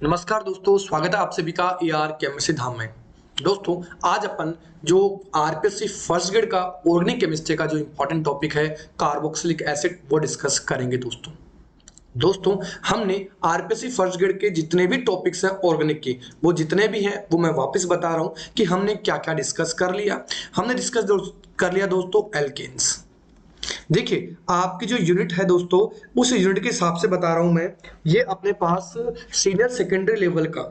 नमस्कार दोस्तों, स्वागत है आप सभी का AR केमिस्ट्री धाम में। दोस्तों, आज अपन जो आरपीएससी फर्स्ट ग्रेड का ऑर्गेनिक केमिस्ट्री का जो इंपॉर्टेंट टॉपिक है कार्बोक्सिलिक एसिड वो डिस्कस करेंगे दोस्तों हमने आरपीएससी फर्स्ट ग्रेड के जितने भी टॉपिक्स हैं ऑर्गेनिक के, वो जितने भी हैं वो मैं वापस बता रहा हूं कि हमने क्या क्या डिस्कस कर लिया। हमने डिस्कस कर लिया दोस्तों एल्केन्स। देखिए आपकी जो यूनिट है दोस्तों, उस यूनिट के हिसाब से बता रहा हूं मैं। ये अपने पास सीनियर सेकेंडरी लेवल का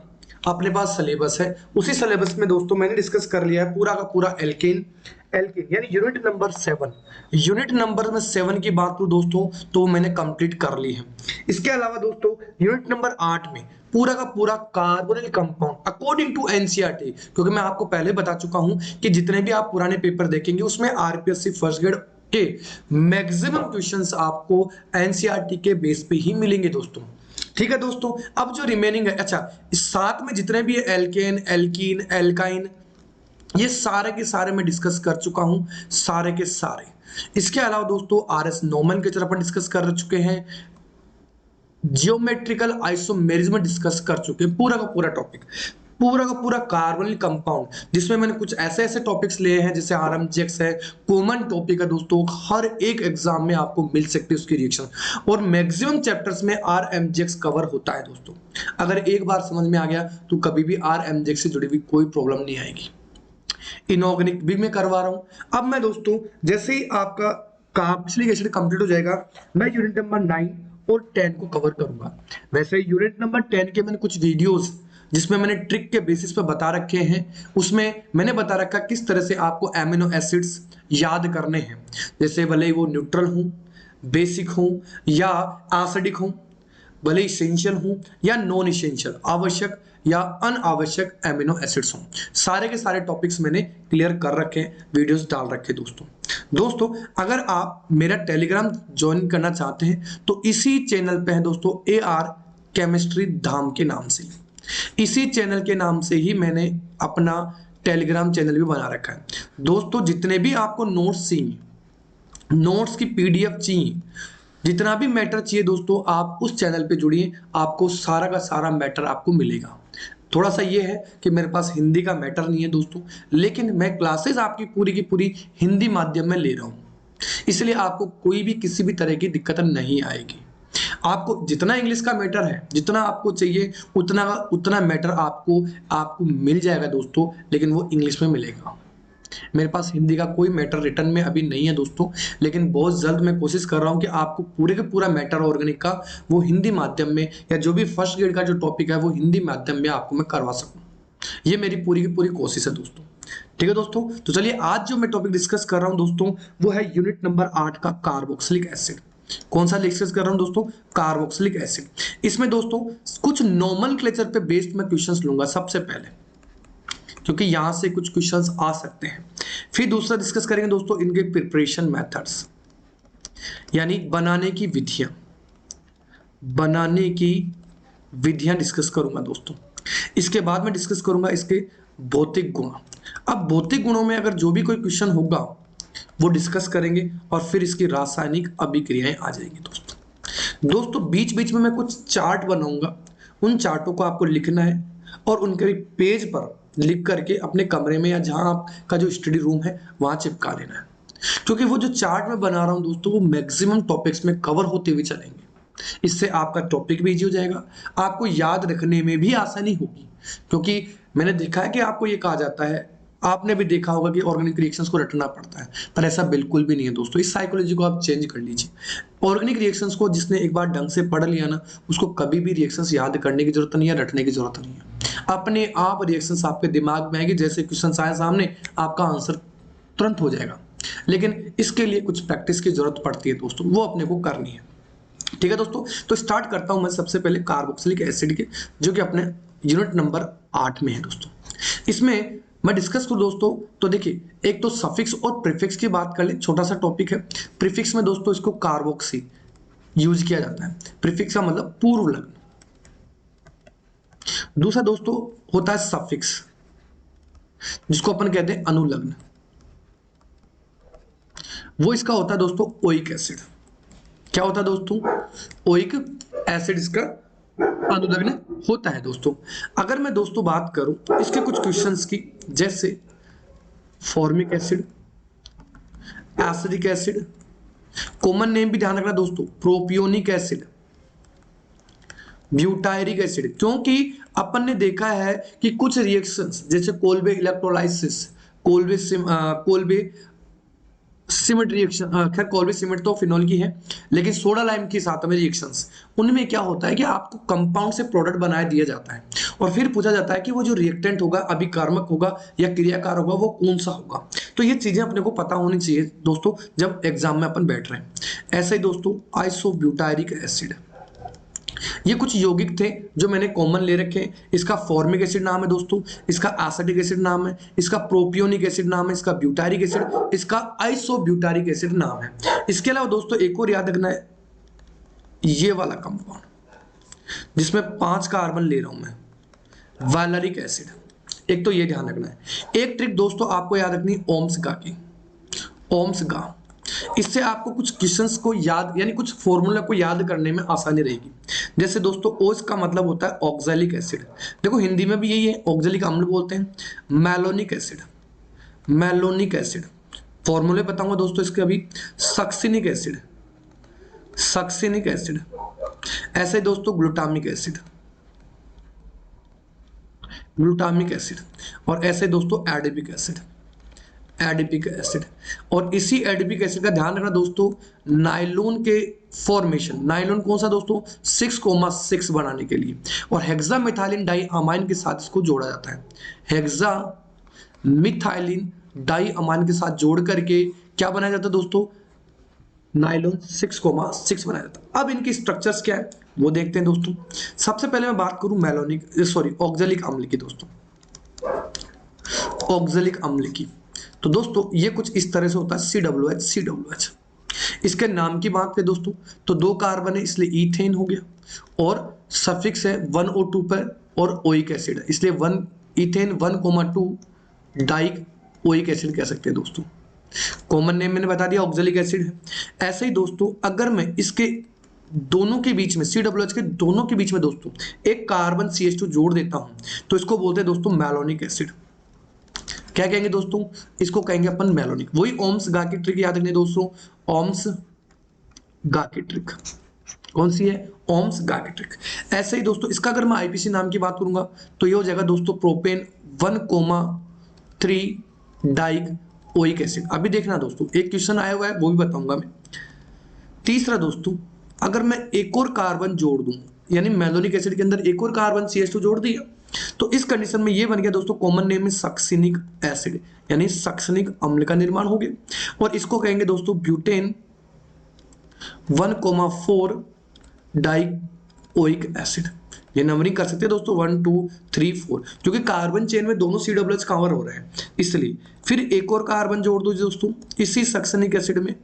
अपने पास सिलेबस है। उसी सिलेबस में दोस्तों मैंने डिस्कस कर लिया है पूरा का पूरा एल्केन। एल्केन यानी यूनिट नंबर 7। यूनिट नंबर में 7 की बात करूं दोस्तों तो मैंने कंप्लीट कर ली है। इसके अलावा दोस्तों यूनिट नंबर 8 में पूरा का पूरा carbonyl compound according to NCERT, क्योंकि मैं आपको पहले बता चुका हूं कि जितने भी आप पुराने पेपर देखेंगे उसमें आरपीएससी फर्स्ट ग्रेड के मैक्सिमम क्वेश्चंस आपको एनसीईआरटी के बेस पे ही मिलेंगे दोस्तों। ठीक है दोस्तों, अब जो रिमेनिंग है, अच्छा इस साथ में जितने भी एल्केन, एल्कीन, एल्काइन, ये सारे के सारे मैं डिस्कस कर चुका हूं, सारे के सारे। इसके अलावा दोस्तों आरएस नोमेनक्लेचर अपन डिस्कस कर चुके हैं, जियोमेट्रिकल आइसोमेरिज्म में डिस्कस कर चुके हैं पूरा का पूरा टॉपिक, पूरा का पूरा कार्बोनिल कंपाउंड, जिसमें मैंने कुछ ऐसे ऐसे टॉपिक्स लिए हैं जैसे आरएमजीएक्स है, कॉमन टॉपिक है दोस्तों, हर एक एग्जाम में आपको मिल सकती है उसकी रिएक्शन, और मैक्सिमम चैप्टर्स में आरएमजीएक्स कवर होता है दोस्तों। अगर एक बार समझ में आ गया तो कभी भी आरएमजीएक्स से जुड़ी हुई कोई प्रॉब्लम नहीं आएगी। इनऑर्गेनिक भी मैं करवा रहा हूं। अब मैं दोस्तों जैसे ही आपका कार्बोक्सिलिक एसिड कंप्लीट हो जाएगा, मैं यूनिट नंबर 9 और 10 को कवर करूंगा। वैसे यूनिट नंबर 10 के मैंने कुछ वीडियोस जिसमें मैंने ट्रिक के बेसिस पे बता रखे हैं, उसमें मैंने बता रखा किस तरह से आपको एमिनो एसिड्स याद करने हैं, जैसे भले ही वो न्यूट्रल हूं, बेसिक हूं या एसिडिक हूं, भले इसेंशियल हूं या नॉन इसेंशियल, आवश्यक या अनावश्यक एमिनो एसिड्स हों, सारे के सारे टॉपिक्स मैंने क्लियर कर रखे हैं, वीडियोस डाल रखे दोस्तों अगर आप मेरा टेलीग्राम ज्वाइन करना चाहते हैं तो इसी चैनल पे है दोस्तों, AR केमिस्ट्री धाम के नाम से, इसी चैनल के नाम से ही मैंने अपना टेलीग्राम चैनल भी बना रखा है दोस्तों। जितने भी आपको नोट्स चाहिए, नोट्स की PDF चाहिए, जितना भी मैटर चाहिए दोस्तों, आप उस चैनल पे जुड़िए, आपको सारा का सारा मैटर आपको मिलेगा। थोड़ा सा ये है कि मेरे पास हिंदी का मैटर नहीं है दोस्तों, लेकिन मैं क्लासेस आपकी पूरी की पूरी हिंदी माध्यम में ले रहा हूँ, इसलिए आपको कोई भी किसी भी तरह की दिक्कत नहीं आएगी। आपको जितना इंग्लिश का मैटर है, जितना आपको चाहिए उतना उतना मैटर आपको आपको मिल जाएगा दोस्तों, लेकिन वो इंग्लिश में मिलेगा। मेरे पास हिंदी का कोई मैटर रिटर्न में अभी नहीं है दोस्तों, लेकिन बहुत जल्द मैं कोशिश कर रहा हूं कि आपको पूरे के पूरा मैटर ऑर्गेनिक का वो हिंदी माध्यम में, या जो भी फर्स्ट ग्रेड का जो टॉपिक है वो हिंदी माध्यम में आपको मैं करवा सकूं। ये मेरी पूरी की पूरी कोशिश है दोस्तों। ठीक है दोस्तों, तो चलिए आज जो मैं टॉपिक डिस्कस कर रहा हूं दोस्तों, वो है यूनिट नंबर 8 का कार्बोक्सिलिक एसिड। कौन सा डिस्कस कर रहा हूं दोस्तों? Carboxylic acid. इसमें दोस्तों कुछ नोमेनक्लेचर पे बेस्ड मैं क्वेश्चंस लूंगा सबसे पहले, क्योंकि यहां से कुछ क्वेश्चंस आ सकते हैं। फिर दूसरा डिस्कस करेंगे दोस्तों इनके प्रिपरेशन मेथड्स, यानी बनाने की विधियां डिस्कस करूंगा दोस्तों। इसके बाद मैं डिस्कस करूंगा इसके भौतिक गुण। अब भौतिक गुणों में अगर जो भी कोई क्वेश्चन होगा वो डिस्कस करेंगे, और फिर इसकी रासायनिक अभिक्रियाएं आ जाएंगी दोस्तों बीच बीच में मैं कुछ चार्ट बनाऊंगा, उन चार्टों को आपको लिखना है और उनके पेज पर लिख करके अपने कमरे में या जहां आपका जो स्टडी रूम है वहां चिपका लेना है, क्योंकि वो जो चार्ट मैं बना रहा हूं दोस्तों वो मैक्सिमम टॉपिक्स में कवर होते हुए चलेंगे। इससे आपका टॉपिक भी इजी हो जाएगा, आपको याद रखने में भी आसानी होगी, क्योंकि मैंने देखा है कि आपको ये कहा जाता है, आपने भी देखा होगा कि ऑर्गेनिक रिएक्शंस को रटना पड़ता है, पर ऐसा बिल्कुल भी नहीं है दोस्तों। इस साइकोलॉजी को आप चेंज कर लीजिए। ऑर्गेनिक रिएक्शंस को जिसने एक बार ढंग से पढ़ लिया ना, उसको कभी भी रिएक्शंस याद करने की जरूरत नहीं है, रटने की जरूरत नहीं है। अपने आप रिएक्शंस आपके दिमाग में आएगी, जैसे क्वेश्चन आए सामने आपका आंसर तुरंत हो जाएगा। लेकिन इसके लिए कुछ प्रैक्टिस की जरूरत पड़ती है दोस्तों, वो अपने को करनी है। ठीक है दोस्तों, तो स्टार्ट करता हूं मैं सबसे पहले कार्बोक्सिलिक एसिड के, जो कि अपने यूनिट नंबर 8 में है दोस्तों। इसमें मैं डिस्कस करूं दोस्तों, तो देखिए एक तो सफिक्स और प्रीफिक्स की बात कर ले, छोटा सा टॉपिक है। प्रीफिक्स में दोस्तों इसको कार्बोक्सी यूज किया जाता है, प्रीफिक्स का मतलब पूर्व लग्न। दूसरा दोस्तों होता है सफिक्स, जिसको अपन कहते हैं अनुलग्न। वो इसका होता है दोस्तों ओइक एसिड। क्या होता है दोस्तों? ओइक एसिड इसका अनुलग्न होता है दोस्तों। अगर मैं दोस्तों बात करूं इसके कुछ क्वेश्चंस की, जैसे formic acid, acidic acid, common name भी ध्यान रखना दोस्तों, प्रोपियोनिक एसिड, ब्यूटायरिक एसिड, क्योंकि अपन ने देखा है कि कुछ रिएक्शंस जैसे Kolbe electrolysis, Kolbe cement reaction, खैर कोल्बे सीमेंट तो फिनॉल की है, लेकिन सोडा लाइम के साथ में रिएक्शंस, उनमें क्या होता है कि आपको कंपाउंड से प्रोडक्ट बनाया दिया जाता है और फिर पूछा जाता है कि वो जो रिएक्टेंट होगा, अभिकारक होगा या क्रियाकार होगा, वो कौन सा होगा। तो ये चीजें अपने को पता होनी चाहिए दोस्तों जब एग्जाम में अपन बैठ रहे हैं। ऐसे ही दोस्तों आइसोब्यूटायरिक एसिड, ये कुछ यौगिक थे जो मैंने कॉमन ले रखे हैं। इसका फॉर्मिक एसिड नाम है दोस्तों, इसका एसिडिक एसिड नाम है, इसका प्रोपियोनिक एसिड नाम है, इसका ब्यूटारिक एसिड, इसका आइसोब्यूटारिक एसिड नाम है। इसके अलावा दोस्तों एक और याद रखना है, ये वाला कंपाउंड जिसमें 5 कार्बन ले रहा हूं मैं, वैलेरिक एसिड। एक तो ये ध्यान रखना है। एक ट्रिक दोस्तों आपको याद रखनी ओम्स गा की, ओम्स गा, इससे आपको कुछ क्वेश्चंस को याद, यानी कुछ फॉर्मूला को याद करने में आसानी रहेगी। जैसे दोस्तों ओस का मतलब होता है ऑक्सैलिक एसिड, देखो हिंदी में भी यही है, ऑक्सैलिक अम्ल बोलते हैं। मैलोनिक एसिड, मैलोनिक एसिड फॉर्मूले बताऊंगा दोस्तों इसके अभी। सक्सिनिक एसिड, सक्सिनिक एसिड, ऐसे दोस्तों ग्लूटामिक एसिड, ग्लूटामिक एसिड, और ऐसे दोस्तों एडिपिक एसिड, एडिपिक एसिड। और इसी एडिपिक एसिड का ध्यान रखना दोस्तों, नायलॉन के फॉर्मेशन, नायलॉन कौन सा दोस्तों 6,6 बनाने के लिए, और हेक्सा मिथाइलिन डाई अमाइन के साथ इसको जोड़ा जाता है। हेक्सा मिथाइलिन डाई अमाइन के साथ जोड़ करके क्या बनाया जाता है दोस्तों, नायलॉन 6,6 बनाया जाता है। अब इनकी स्ट्रक्चर्स क्या है वो देखते हैं दोस्तों। सबसे पहले मैं बात करूं ऑक्सैलिक अम्ल की दोस्तों, ऑक्सैलिक अम्ल की। तो दोस्तों ये कुछ इस तरह से होता है, COOH, COOH। इसके नाम की बात करें दोस्तों तो 2 कार्बन है इसलिए ईथेन हो गया, और सफिक्स है 1O2 पर, और ओइक एसिड है इसलिए 1 ईथेन 1,2 डाइक ओइक एसिड कह सकते हैं दोस्तों। कॉमन नेम मैंने बता दिया ऑक्सैलिक एसिड है। ऐसे ही दोस्तों अगर मैं इसके दोनों के बीच में, COOH के दोनों के बीच में दोस्तों एक कार्बन CH2 जोड़ देता हूं तो इसको बोलते हैं दोस्तों मैलोनिक एसिड। क्या कहेंगे दोस्तों, इसको कहेंगे अपन मैलोनिक। वही ओम्स गा की ट्रिक याद रखनी दोस्तों, ओम्स गा की ट्रिक कौन सी है, ओम्स गा की ट्रिक। ऐसे ही दोस्तों इसका अगर मैं IPC नाम की बात करूंगा तो ये हो जाएगा दोस्तों प्रोपेन 1,3 डाइक ओइक एसिड। अभी देखना दोस्तों एक क्वेश्चन आया हुआ है वो भी बताऊंगा मैं। तीसरा दोस्तों अगर मैं एक और कार्बन जोड़ दूं, यानी मैलोनिक एसिड के अंदर एक और कार्बन CH2 जोड़ दिया, तो इस कंडीशन में ये बन गया दोस्तों कॉमन नेम में सक्सिनिक एसिड, यानी सक्सिनिक अम्ल का निर्माण हो गया। और इसको कहेंगे दोस्तों ब्यूटेन 1,4 डाइओइक एसिड। ये नंबरिंग कर सकते हैं दोस्तों 1 2 3 4, क्योंकि कार्बन चेन में दोनों COOH कवर हो रहे हैं इसलिए। फिर एक और कार्बन जोड़ दो दोस्तों इसी सक्सिनिक एसिड में,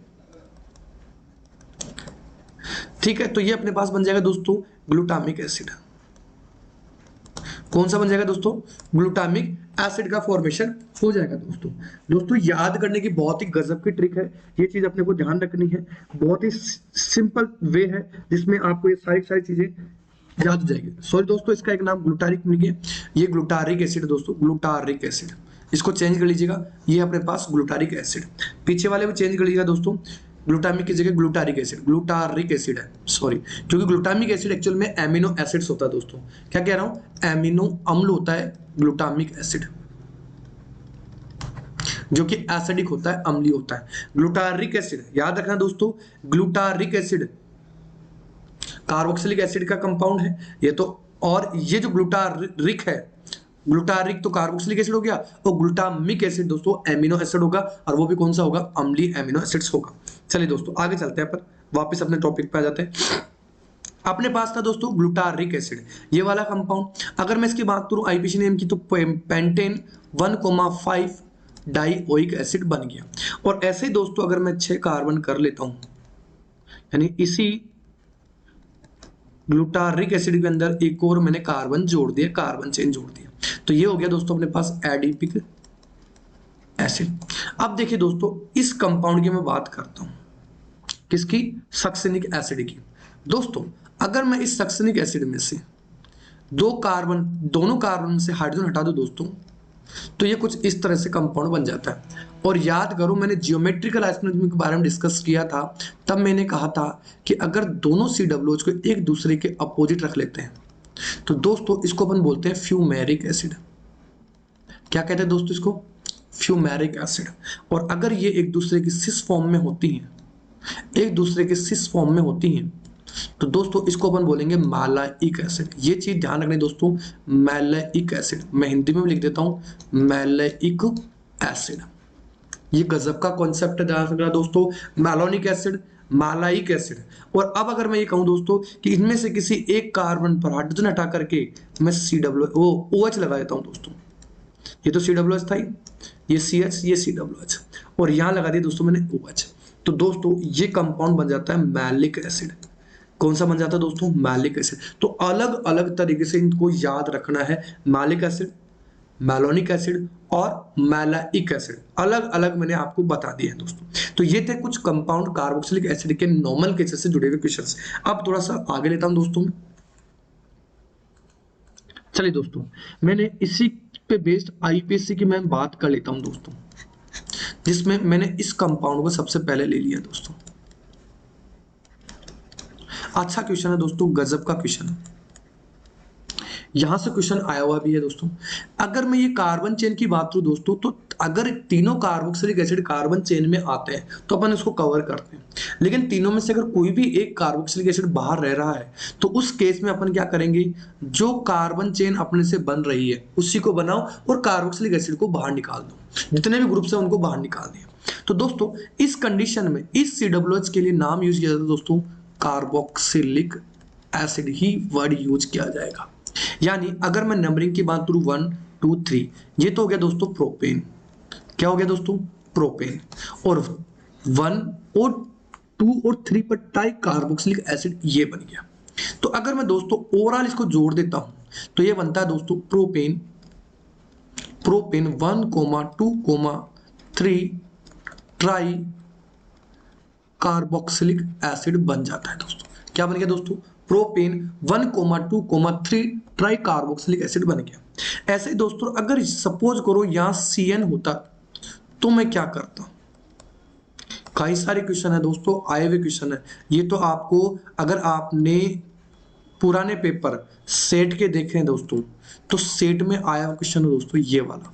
ठीक है। तो ये अपने पास बन जाएगा दोस्तों ग्लूटामिक एसिड। कौन सा बन जाएगा दोस्तों, ग्लूटामिक एसिड का फॉर्मेशन हो जाएगा दोस्तों। दोस्तों याद करने की बहुत ही गजब की ट्रिक है, ये चीज अपने को ध्यान रखनी है। बहुत ही सिंपल वे है जिसमें आपको ये सारी चीजें याद हो जाएगी। सॉरी दोस्तों इसका एक नाम ग्लूटारिक मिल गया, ये ग्लूटारिक एसिड दोस्तों, ग्लूटारिक एसिड। इसको चेंज कर लीजिएगा, ये अपने पास ग्लूटारिक एसिड। पीछे वाले भी चेंज कर लीजिएगा दोस्तों, ग्लूटामिक की जगह ग्लूटारिक एसिड, ग्लूटारिक एसिड है सॉरी, क्योंकि ग्लूटामिक एसिड एक्चुअल में एमिनो एसिड्स होता है दोस्तों। क्या कह रहा हूं, एमिनो अम्ल होता है ग्लूटामिक एसिड, जो कि एसिडिक होता है, अम्लीय होता है। ग्लूटारिक एसिड याद रखना दोस्तों, ग्लूटारिक एसिड कार्बोक्सिलिक एसिड का कंपाउंड है ये तो, और ये जो ग्लूटारिक है, ग्लूटारिक तो कार्बोक्सिलिक एसिड हो गया, और ग्लूटामिक एसिड दोस्तों एमिनो एसिड होगा, और वो भी कौन सा होगा, अम्लीय एमिनो एसिड्स होगा। चलिए दोस्तों आगे चलते हैं, पर वापस अपने टॉपिक पे आ जाते हैं। अपने पास था दोस्तों ग्लूटारिक एसिड, ये वाला कंपाउंड। अगर मैं इसकी बात करूं IPC नेम की तो पेंटेन 1,5 डाइओइक एसिड बन गया। और ऐसे ही दोस्तों अगर मैं 6 कार्बन कर लेता हूं, यानी इसी ग्लूटारिक एसिड के अंदर एक और मैंने कार्बन जोड़ दिया, कार्बन चेन जोड़ दिया, तो ये हो गया दोस्तों अपने पास एडिपिक एसिड। अब देखिए दोस्तों इस कंपाउंड की मैं बात करता हूं, किसकी, सक्सिनिक एसिड की। दोस्तों अगर मैं इस सक्सेनिक एसिड में से दोनों कार्बन से हाइड्रोजन हटा दूं दोस्तों, तो ये कुछ इस तरह से कंपाउंड बन जाता है। और याद करो, मैंने जियोमेट्रिकल आइसोमेरिज्म के बारे में डिस्कस किया था, तब मैंने कहा था कि अगर दोनों COOH को एक दूसरे के अपोजिट रख लेते हैं तो दोस्तों इसको अपन बोलते हैं फ्यूमेरिक एसिड। क्या कहते हैं दोस्तों इसको? Fumaric acid. और अगर ये एक दूसरे की सिस फॉर्म में होती हैं, तो दोस्तों इसको अपन बोलेंगे मैलाइक एसिड। ये चीज ध्यान रखनी दोस्तों, मैलाइक एसिड, मैं हिंदी में भी लिख देता हूं मैलाइक एसिड। ये गजब का कॉन्सेप्ट है, ध्यान रखना दोस्तों, मैलोनिक एसिड, मैलाइक एसिड। और अब अगर मैं ये कहूं दोस्तों कि इनमें से किसी एक कार्बन पर हाइड्रोजन हटा करके मैं OH लगा देता हूं दोस्तों, ये तो COOH था ही, ये CH, ये COOH, और यहां लगा दिया दोस्तों मैंने OH, तो दोस्तों ये कंपाउंड बन जाता है मैलिक एसिड। कौन सा बन जाता है दोस्तों? Malic acid. तो अलग अलग तरीके से इनको याद रखना है, मैलिक एसिड, मैलोनिक एसिड और मैलाइक एसिड, अलग अलग मैंने आपको बता दिए हैं दोस्तों। तो ये थे कुछ कंपाउंड कार्बोक्सिलिक एसिड के नोमेनक्लेचर से जुड़े हुए क्वेश्चंस। अब थोड़ा सा आगे लेता हूं दोस्तों। चलिए दोस्तों, मैंने इसी पे बेस्ड IPSC की मैं बात कर लेता हूं दोस्तों, जिसमें मैंने इस कंपाउंड को सबसे पहले ले लिया दोस्तों। अच्छा क्वेश्चन है दोस्तों, गजब का क्वेश्चन है, यहां से क्वेश्चन आया हुआ भी है दोस्तों। अगर मैं ये कार्बन चेन की बात करूं दोस्तों, तो अगर तीनों कार्बोक्सिलिक एसिड कार्बन चेन में आते हैं तो अपन इसको कवर करते हैं, लेकिन तीनों में से अगर कोई भी एक कार्बोक्सिलिक एसिड बाहर रह रहा है तो उस केस में अपन क्या करेंगे, जो कार्बन चेन अपने से बन रही है उसी को बनाओ और कार्बोक्सिलिक एसिड को बाहर निकाल दो, जितने भी ग्रुप्स हैं उनको बाहर निकाल दिया। तो दोस्तों इस कंडीशन में इस COOH के लिए नाम यूज किया जाता है दोस्तों, कार्बोक्सिलिक एसिड ही वर्ड यूज किया जाएगा। यानी अगर मैं नंबरिंग की बात करूं 1 2 3, ये तो हो गया दोस्तों प्रोपेन। क्या हो गया दोस्तों? प्रोपेन। और 1 और 2 और 3 पर ट्राई कार्बोक्सिलिक एसिड ये बन गया। तो अगर मैं दोस्तों ओवरऑल इसको जोड़ देता हूं तो ये बनता है दोस्तों प्रोपेन 1, 2, 3 ट्राई कार्बोक्सिलिक एसिड बन जाता है दोस्तों। क्या बन गया दोस्तों? प्रोपेन 1, 2, 3 ट्राई कार्बोक्सिलिक एसिड बन गया। ऐसे ही दोस्तों अगर सपोज करो यहां CN होता तो मैं क्या करता? कई सारे क्वेश्चन है दोस्तों, आए हुए क्वेश्चन है ये, तो आपको अगर आपने पुराने पेपर सेट के देखे हैं दोस्तों, तो सेट में आया हुआ क्वेश्चन है दोस्तों ये वाला,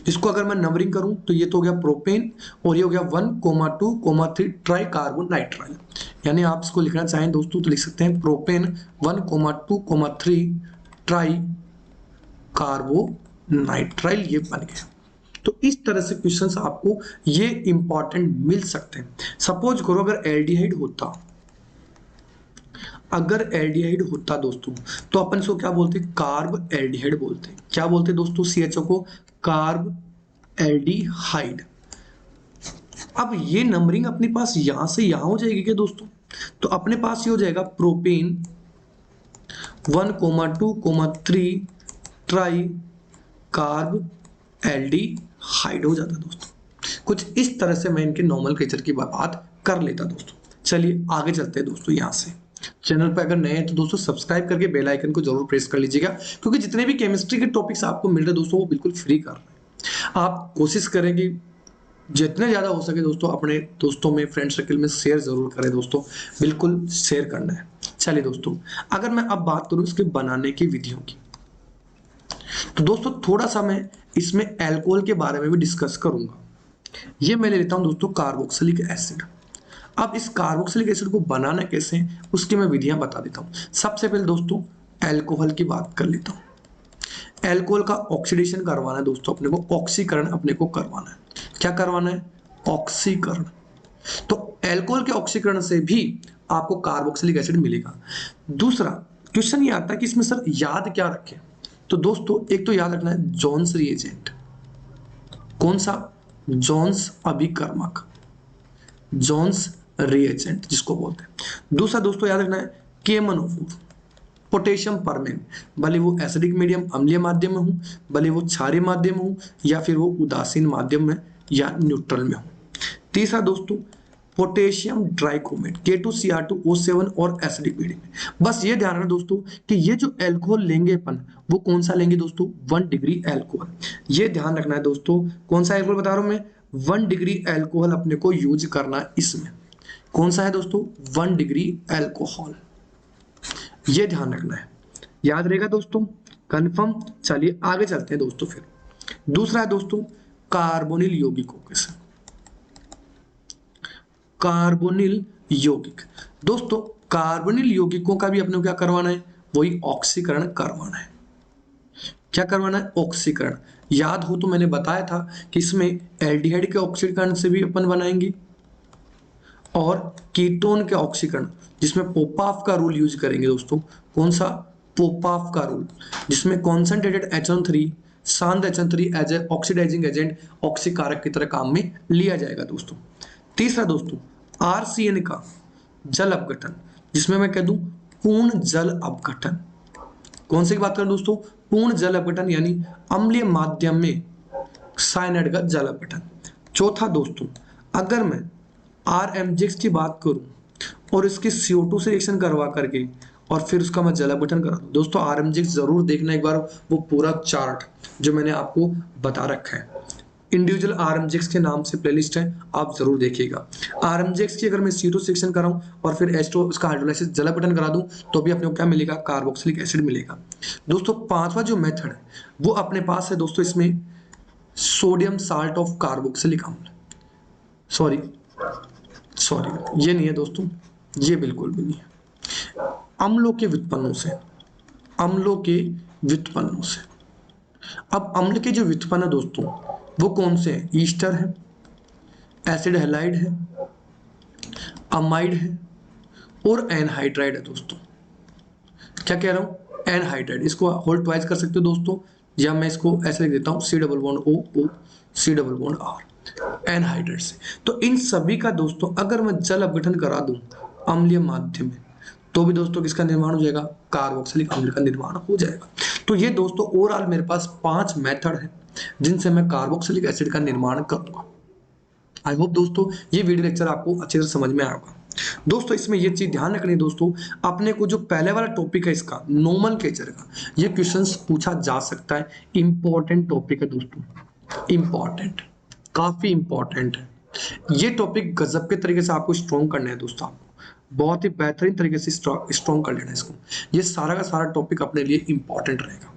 इसको अगर मैं नंबरिंग करूं तो ये तो हो गया प्रोपेन और ये हो गया 1, 2, 3 ट्राई कार्बन नाइट्राइल। यानी आप इसको लिखना चाहें दोस्तों तो लिख सकते हैं प्रोपेन 1, 2, 3 ट्राई कार्बोनाइट्राइल, ये बन गया। तो इस तरह से क्वेश्चंस आपको ये इंपॉर्टेंट मिल सकते हैं। सपोज करो अगर एल्डिहाइड होता दोस्तों, तो अपन इसको क्या बोलते हैं? कार्ब एल्डिहाइड बोलते हैं। क्या बोलते हैं दोस्तों? CHO को कार्ब एल्डिहाइड। अब ये नंबरिंग अपने पास यहां से यहां हो जाएगी क्या दोस्तों? तो अपने पास ये हो जाएगा प्रोपेन 1, 2, 3 ट्राई कार्ब एल्डिहाइड हो जाता दोस्तों। कुछ इस तरह से मैं इनके नोमेनक्लेचर की बात कर लेता दोस्तों। चलिए आगे चलते हैं दोस्तों। यहां से चैनल पर अगर नए हैं तो दोस्तों सब्सक्राइब करके बेल आइकन को जरूर प्रेस कर लीजिएगा, क्योंकि जितने भी केमिस्ट्री के टॉपिक्स आपको मिल रहे हैं दोस्तों वो बिल्कुल फ्री कर रहे हैं। आप कोशिश करें कि जितने ज़्यादा हो सके दोस्तों अपने दोस्तों में, फ्रेंड सर्कल में शेयर जरूर करें दोस्तों, बिल्कुल शेयर करना है। चलिए दोस्तों अगर मैं अब बात करूं इसके बनाने की विधियों की, तो दोस्तों थोड़ा सा मैं इसमें अल्कोहल के बारे में भी डिस्कस करूंगा। ये मैं ले लेता हूं दोस्तों कार्बोक्सिलिक एसिड। अब इस कार्बोक्सिलिक एसिड को बनाना कैसे है उसकी मैं विधियां बता देता हूं। सबसे पहले दोस्तों अल्कोहल की बात कर लेता हूं। अल्कोहल का ऑक्सीडेशन करवाना है दोस्तों अपने को, ऑक्सीकरण अपने को करवाना है। क्या करवाना है? ऑक्सीकरण। तो अल्कोहल के ऑक्सीकरण से भी आपको कार्बोक्सिलिक एसिड मिलेगा। दूसरा क्वेश्चन ये आता है कि इसमें सर याद क्या रखें? तो दोस्तों एक तो याद रखना है जोन्स रिएजेंट। कौन सा? जोन्स अभिकर्मक, जोन्स रिएजेंट जिसको बोलते हैं। दूसरा दोस्तों याद रखना है KMnO4, पोटेशियम परमैंगनेट, भले वो एसिडिक मीडियम अम्लीय माध्यम में हो, भले वो क्षारीय माध्यम हो, या फिर वो उदासीन माध्यम में या न्यूट्रल में हो। तीसरा दोस्तों पोटेशियम ट्राइक्रोमेट K2Cr2O7 और एसिडिक मीडियम में। बस ये ध्यान रखना दोस्तों कि ये जो एल्कोहल लेंगे अपन वो कौन सा लेंगे दोस्तों, 1 डिग्री एल्कोहल। ये ध्यान रखना है दोस्तों, कौन सा एल्कोहल बता रहा हूं मैं, 1 डिग्री एल्कोहल अपने को यूज करना है इसमें। कौन सा है दोस्तों, 1 डिग्री एल्कोहल। ये ध्यान रखना है, याद रहेगा दोस्तों, कंफर्म। चलिए आगे चलते हैं दोस्तों। फिर दूसरा है दोस्तों कार्बोनिल यौगिकों के साथ। कार्बोनिल यौगिक दोस्तों, कार्बोनिल यौगिकों का भी अपने को क्या करवाना है, वही ऑक्सीकरण करवाना है। क्या करवाना है, ऑक्सीकरण। याद हो तो मैंने बताया था कि इसमें एल्डिहाइड के ऑक्सीकरण से भी अपन बनाएंगे और कीटोन के ऑक्सीकरण, जिसमें पोपाफ का रूल यूज करेंगे दोस्तों। कौन सा, पोपाफ का रूल, जिसमें कॉन्सेंट्रेटेड HN3 शांत HN3 as a oxidizing agent ऑक्सीकारक की तरह काम में लिया जाएगा दोस्तों। तीसरा दोस्तों RCN का जल अपघटन, जिसमें मैं कह दूं पूर्ण जल अपघटन। कौन सी बात करें दोस्तों, पूर्ण जल अपघटन, यानी अम्लीय माध्यम में साइनाइड का जल अपघटन। चौथा दोस्तों, अगर मैं RMGX की बात करूं और इसकी CO2 से रिएक्शन करवा करके और फिर उसका मैं जल अपघटन करा दूं दोस्तों, RMGX जरूर देखना एक बार, वो पूरा चार्ट जो मैंने आपको बता रखा है। इंडिविजुअल RMGX के नाम से प्लेलिस्ट है, आप जरूर देखिएगा। RMGX की अगर मैं CO2 से रिएक्शन कराऊं और फिर H2 उसका हाइड्रोलाइसिस जल अपघटन करा दूं तो भी अपने को क्या मिलेगा, कार्बोक्सिलिक एसिड मिलेगा दोस्तों। पांचवा जो मेथड है वो अपने पास है दोस्तों, इसमें सोडियम साल्ट ऑफ कार्बोक्सिलिक अम्ल। सॉरी ये नहीं है दोस्तों, ये बिल्कुल भी नहीं है। अम्लों के व्युत्पन्नों से, अम्लों के व्युत्पन्नों से। अब अम्ल के जो व्युत्पन्न है दोस्तों वो कौन से हैं, ईस्टर है, एसिड हैलाइड है, अमाइड है और एनहाइड्राइड है दोस्तों। क्या कह रहा हूं, एनहाइड्राइड। इसको होल्ड ट्वाइस कर सकते हो दोस्तों, या मैं इसको ऐसे लिख देता हूं C+O C+R, एनहाइड्राइड से। तो इन सभी का दोस्तों अगर मैं जल अपघटन करा दूं अम्लीय माध्यम में तो भी दोस्तों किसका निर्माण हो जाएगा, कार्बोक्सिलिक अम्ल का निर्माण हो जाएगा। तो ये दोस्तों ओवरऑल मेरे पास 5 मेथड है जिनसे मैं कार्बोक्सिलिक एसिड का निर्माण करूंगा। आई होप दोस्तों ये वीडियो लेक्चर आपको अच्छे से समझ में आएगा। दोस्तों इसमें ये चीज ध्यान रखनी है दोस्तों, अपने को जो पहले वाला टॉपिक है इसका नोमेनक्लेचर का, ये क्वेश्चंस पूछा जा सकता है। इंपॉर्टेंट टॉपिक है दोस्तों, इंपॉर्टेंट, काफी इंपॉर्टेंट है ये टॉपिक। गजब के तरीके से आपको स्ट्रॉन्ग करना है दोस्तों, आपको बहुत ही बेहतरीन तरीके से स्ट्रॉन्ग कर लेना है इसको। ये सारा का सारा टॉपिक अपने लिए इंपॉर्टेंट रहेगा।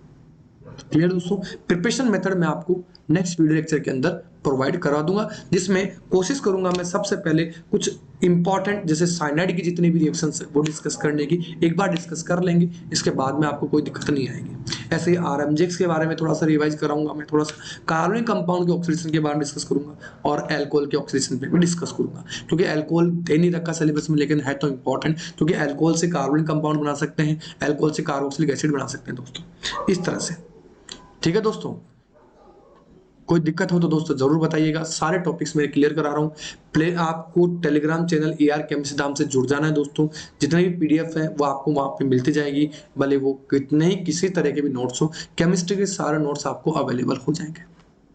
क्लियर दोस्तों, प्रिपरेशन मेथड मैं आपको नेक्स्ट वीडियो लेक्चर के अंदर प्रोवाइड करा दूंगा, जिसमें कोशिश करूंगा मैं सबसे पहले कुछ इंपॉर्टेंट जैसे साइनाइड की जितनी भी रिएक्शंस है वो डिस्कस करने की, एक बार डिस्कस कर लेंगे, इसके बाद में आपको कोई दिक्कत नहीं आएगी। ऐसे ही RMGX के बारे में थोड़ा सा रिवाइज कराऊंगा मैं, थोड़ा सा कार्बनिक कंपाउंड के ऑक्सीडेशन के बारे में डिस्कस करूंगा और एल्कोहल के ऑक्सीडेशन पे भी डिस्कस करूंगा, क्योंकि एल्कोहल दे नहीं रखा सिलेबस में लेकिन है तो इंपॉर्टेंट, क्योंकि एल्कोहल से कार्बनिक कंपाउंड बना सकते हैं, एल्कोहल से कार्बोक्सिलिक एसिड बना सकते हैं दोस्तों, इस तरह से। ठीक है दोस्तों, कोई दिक्कत हो तो दोस्तों जरूर बताइएगा। सारे टॉपिक्स मैं क्लियर करा रहा हूँ। प्ले आपको टेलीग्राम चैनल AR केमिस्ट्री नाम से जुड़ जाना है दोस्तों। जितने भी PDF है वो आपको वहाँ पे मिलती जाएगी, भले वो कितने ही किसी तरह के भी नोट्स हो, केमिस्ट्री के सारे नोट्स आपको अवेलेबल हो जाएंगे।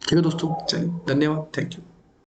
ठीक है दोस्तों, चलिए धन्यवाद, थैंक यू।